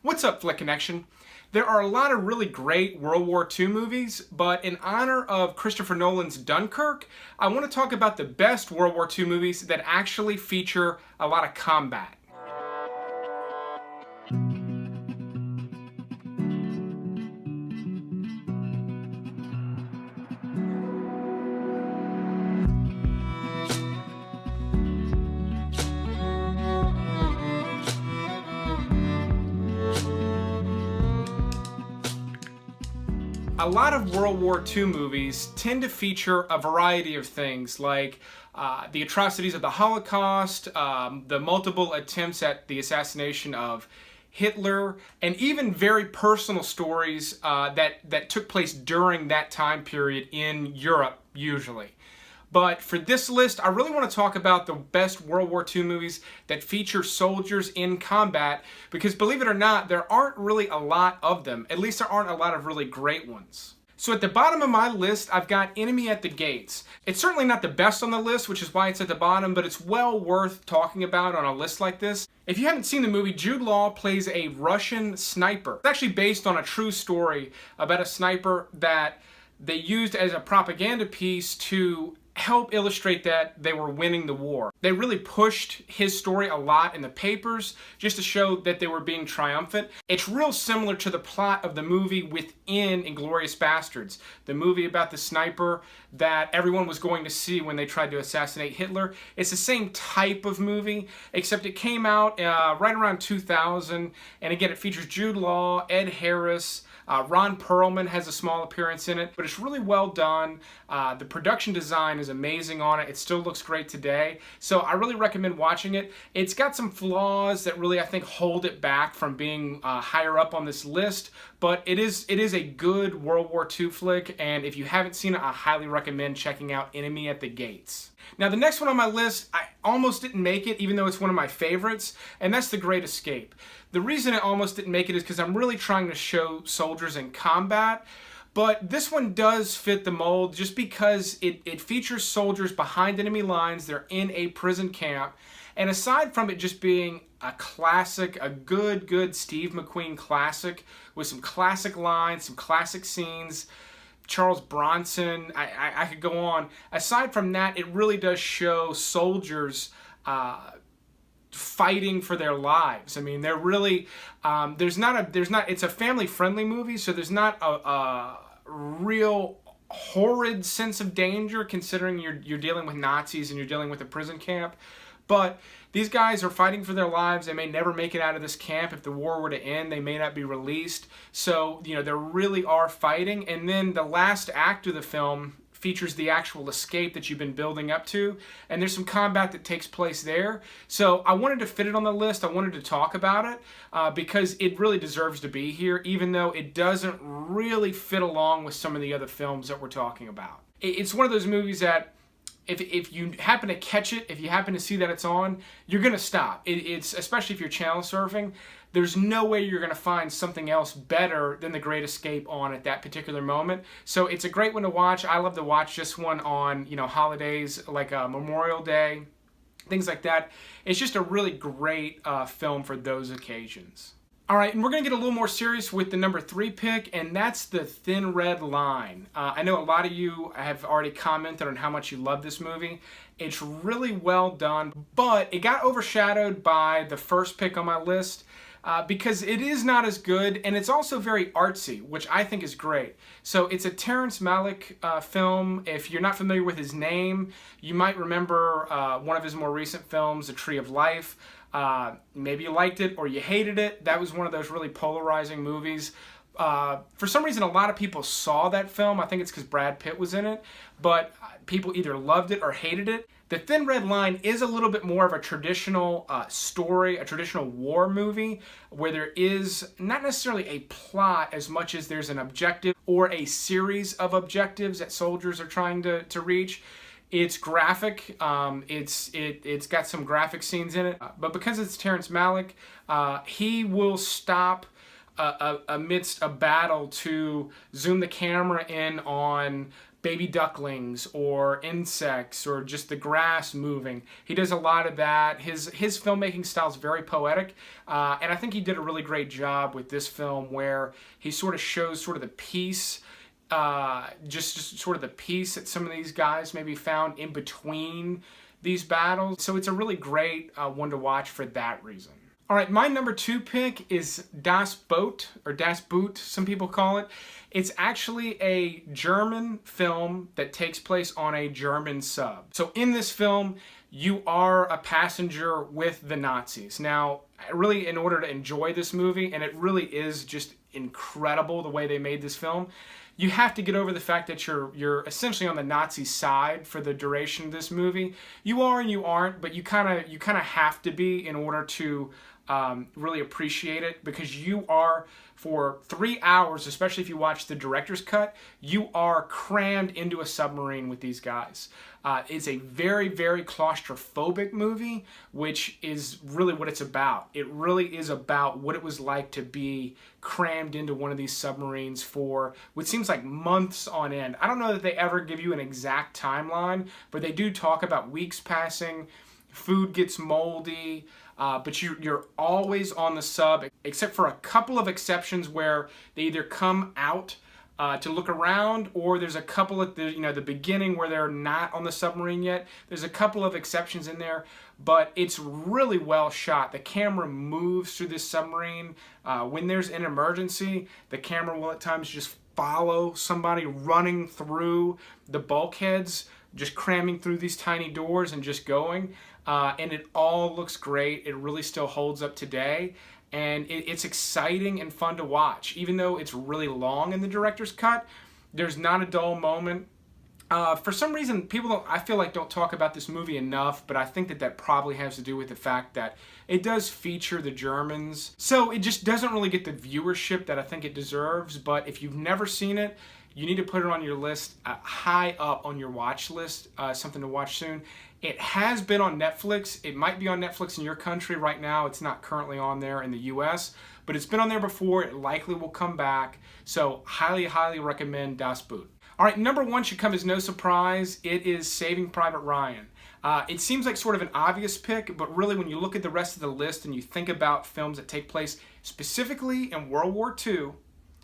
What's up, Flick Connection? There are a lot of really great World War II movies, but in honor of Christopher Nolan's Dunkirk, I want to talk about the best World War II movies that actually feature a lot of combat. A lot of World War II movies tend to feature a variety of things like the atrocities of the Holocaust, the multiple attempts at the assassination of Hitler, and even very personal stories that took place during that time period in Europe, usually. But for this list, I really want to talk about the best World War II movies that feature soldiers in combat, because believe it or not, there aren't really a lot of them. At least there aren't a lot of really great ones. So at the bottom of my list, I've got Enemy at the Gates. It's certainly not the best on the list, which is why it's at the bottom, but it's well worth talking about on a list like this. If you haven't seen the movie, Jude Law plays a Russian sniper. It's actually based on a true story about a sniper that they used as a propaganda piece to help illustrate that they were winning the war. They really pushed his story a lot in the papers just to show that they were being triumphant. It's real similar to the plot of the movie within Inglourious Basterds, the movie about the sniper that everyone was going to see when they tried to assassinate Hitler. It's the same type of movie, except it came out right around 2000, and again, it features Jude Law, Ed Harris, Ron Perlman has a small appearance in it, but it's really well done. The production design is amazing on it. It still looks great today, so I really recommend watching it. It's got some flaws that really, I think, hold it back from being higher up on this list, but it is a good World War II flick, and if you haven't seen it, I highly recommend checking out Enemy at the Gates. Now, the next one on my list, I almost didn't make it, even though it's one of my favorites, and that's The Great Escape. The reason it almost didn't make it is because I'm really trying to show soldiers in combat, but this one does fit the mold just because it features soldiers behind enemy lines. They're in a prison camp, and aside from it just being a classic, a good Steve McQueen classic with some classic lines, some classic scenes, Charles Bronson, I could go on. Aside from that, it really does show soldiers fighting for their lives. I mean, they're really it's a family-friendly movie, so there's not a real horrid sense of danger considering you're dealing with Nazis and you're dealing with a prison camp. But these guys are fighting for their lives. They may never make it out of this camp. If the war were to end, they may not be released. So, they really are fighting. And then the last act of the film features the actual escape that you've been building up to. And there's some combat that takes place there. So I wanted to fit it on the list. I wanted to talk about it because it really deserves to be here, even though it doesn't really fit along with some of the other films that we're talking about. It's one of those movies that if you happen to catch it, if you happen to see that it's on, you're going to stop. It's especially if you're channel surfing, there's no way you're going to find something else better than The Great Escape on at that particular moment. So it's a great one to watch. I love to watch this one on, holidays like Memorial Day, things like that. It's just a really great film for those occasions. All right, and we're going to get a little more serious with the number 3 pick, and that's The Thin Red Line. I know a lot of you have already commented on how much you love this movie. It's really well done, but it got overshadowed by the first pick on my list because it is not as good, and it's also very artsy, which I think is great. So it's a Terrence Malick film. If you're not familiar with his name, you might remember one of his more recent films, A Tree of Life. Maybe you liked it or you hated it. That was one of those really polarizing movies. For some reason, a lot of people saw that film. I think it's because Brad Pitt was in it, but people either loved it or hated it. The Thin Red Line is a little bit more of a traditional story, a traditional war movie, where there is not necessarily a plot as much as there's an objective or a series of objectives that soldiers are trying to reach. It's graphic. It's got some graphic scenes in it, but because it's Terrence Malick, he will stop amidst a battle to zoom the camera in on baby ducklings or insects or just the grass moving. He does a lot of that. His filmmaking style is very poetic, and I think he did a really great job with this film where he sort of shows sort of the peace, just sort of the peace that some of these guys maybe found in between these battles. So it's a really great one to watch for that reason. All right, my number 2 pick is Das Boot, or Das Boot, some people call it. It's actually a German film that takes place on a German sub. So in this film, you are a passenger with the Nazis. Now, really, in order to enjoy this movie, and it really is just incredible the way they made this film, you have to get over the fact that you're essentially on the Nazi side for the duration of this movie. You are and you aren't, but you kind of have to be in order to really appreciate it, because you are, for 3 hours, especially if you watch the director's cut, you are crammed into a submarine with these guys. It's a very, very claustrophobic movie, which is really what it's about. It really is about what it was like to be crammed into one of these submarines for what seems like months on end. I don't know that they ever give you an exact timeline, but they do talk about weeks passing, food gets moldy, but you're always on the sub, except for a couple of exceptions where they either come out to look around, or there's a couple at the beginning where they're not on the submarine yet. There's a couple of exceptions in there, but it's really well shot. The camera moves through this submarine. When there's an emergency, the camera will at times just follow somebody running through the bulkheads, just cramming through these tiny doors and just going. And it all looks great. It really still holds up today. And it's exciting and fun to watch. Even though it's really long in the director's cut, there's not a dull moment. For some reason, people I feel like don't talk about this movie enough, but I think that probably has to do with the fact that it does feature the Germans. So it just doesn't really get the viewership that I think it deserves. But if you've never seen it, you need to put it on your list, high up on your watch list, something to watch soon. It has been on Netflix. It might be on Netflix in your country right now. It's not currently on there in the US, but it's been on there before. It likely will come back. So highly, highly recommend Das Boot. All right, number 1 should come as no surprise. It is Saving Private Ryan. It seems like sort of an obvious pick, but really when you look at the rest of the list and you think about films that take place specifically in World War II,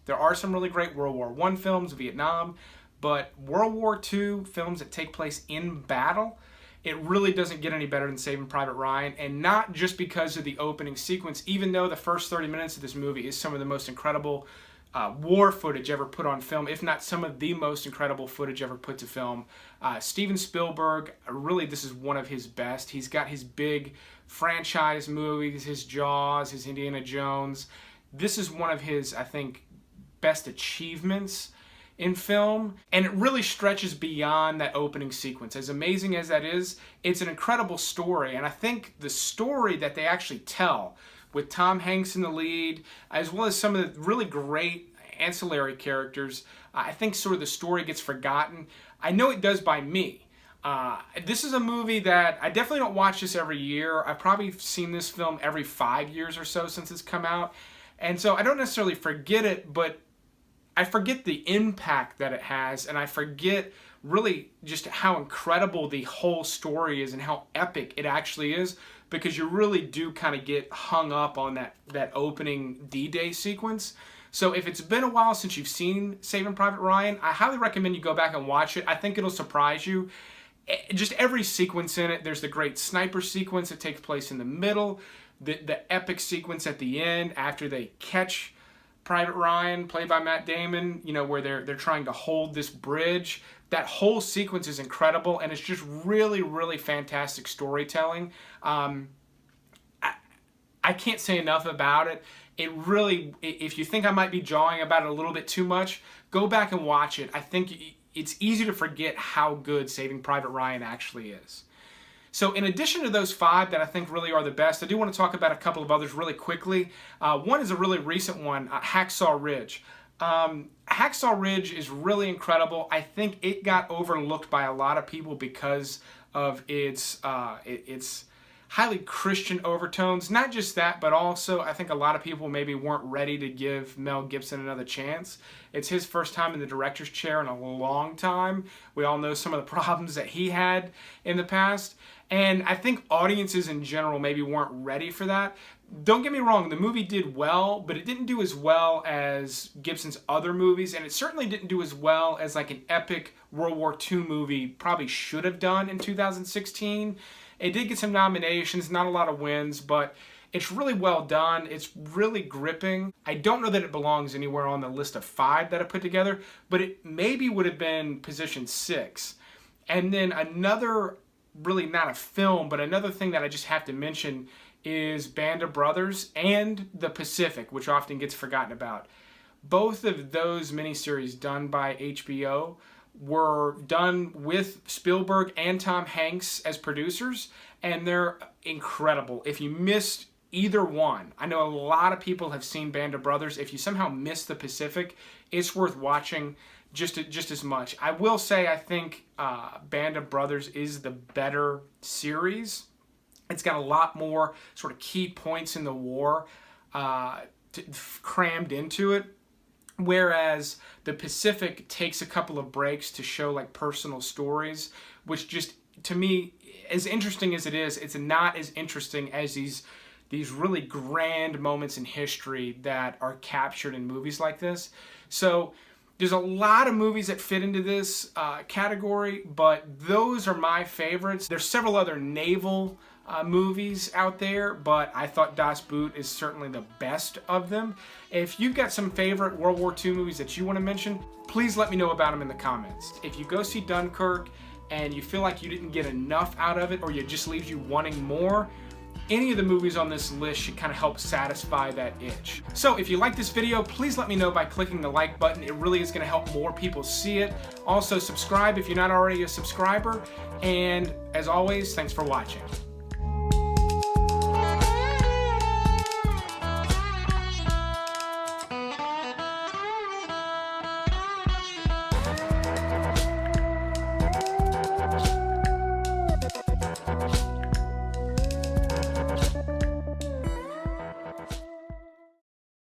there are some really great World War I films, Vietnam, but World War II films that take place in battle, it really doesn't get any better than Saving Private Ryan, and not just because of the opening sequence, even though the first 30 minutes of this movie is some of the most incredible war footage ever put on film, if not some of the most incredible footage ever put to film. Steven Spielberg, really this is one of his best. He's got his big franchise movies, his Jaws, his Indiana Jones. This is one of his, I think, best achievements in film, and it really stretches beyond that opening sequence. As amazing as that is, it's an incredible story, and I think the story that they actually tell, with Tom Hanks in the lead, as well as some of the really great ancillary characters, I think sort of the story gets forgotten. I know it does by me. This is a movie that I definitely don't watch this every year. I've probably seen this film every 5 years or so since it's come out, and so I don't necessarily forget it, but I forget the impact that it has, and I forget really just how incredible the whole story is and how epic it actually is, because you really do kind of get hung up on that opening D-Day sequence. So if it's been a while since you've seen Saving Private Ryan, I highly recommend you go back and watch it. I think it'll surprise you. Just every sequence in it. There's the great sniper sequence that takes place in the middle, the epic sequence at the end after they catch Private Ryan, played by Matt Damon, where they're trying to hold this bridge. That whole sequence is incredible, and it's just really, really fantastic storytelling. I can't say enough about it. It really, if you think I might be jawing about it a little bit too much, go back and watch it. I think it's easy to forget how good Saving Private Ryan actually is. So in addition to those 5 that I think really are the best, I do want to talk about a couple of others really quickly. One is a really recent one, Hacksaw Ridge. Hacksaw Ridge is really incredible. I think it got overlooked by a lot of people because of its highly Christian overtones. Not just that, but also I think a lot of people maybe weren't ready to give Mel Gibson another chance. It's his first time in the director's chair in a long time. We all know some of the problems that he had in the past. And I think audiences in general maybe weren't ready for that. Don't get me wrong, the movie did well, but it didn't do as well as Gibson's other movies, and it certainly didn't do as well as like an epic World War II movie probably should have done in 2016. It did get some nominations, not a lot of wins, but it's really well done. It's really gripping. I don't know that it belongs anywhere on the list of 5 that I put together, but it maybe would have been position 6. And then another, really not a film, but another thing that I just have to mention is Band of Brothers and The Pacific, which often gets forgotten about. Both of those miniseries done by HBO were done with Spielberg and Tom Hanks as producers, and they're incredible. If you missed either one, I know a lot of people have seen Band of Brothers. If you somehow missed The Pacific, it's worth watching just as much. I will say I think Band of Brothers is the better series. It's got a lot more sort of key points in the war crammed into it, whereas The Pacific takes a couple of breaks to show like personal stories, which just, to me, as interesting as it is, it's not as interesting as these really grand moments in history that are captured in movies like this. So there's a lot of movies that fit into this category, but those are my favorites. There's several other naval movies out there, but I thought Das Boot is certainly the best of them. If you've got some favorite World War II movies that you want to mention, please let me know about them in the comments. If you go see Dunkirk and you feel like you didn't get enough out of it, or it just leaves you wanting more, any of the movies on this list should kind of help satisfy that itch. So if you like this video, please let me know by clicking the like button. It really is going to help more people see it. Also, subscribe if you're not already a subscriber. And as always, thanks for watching.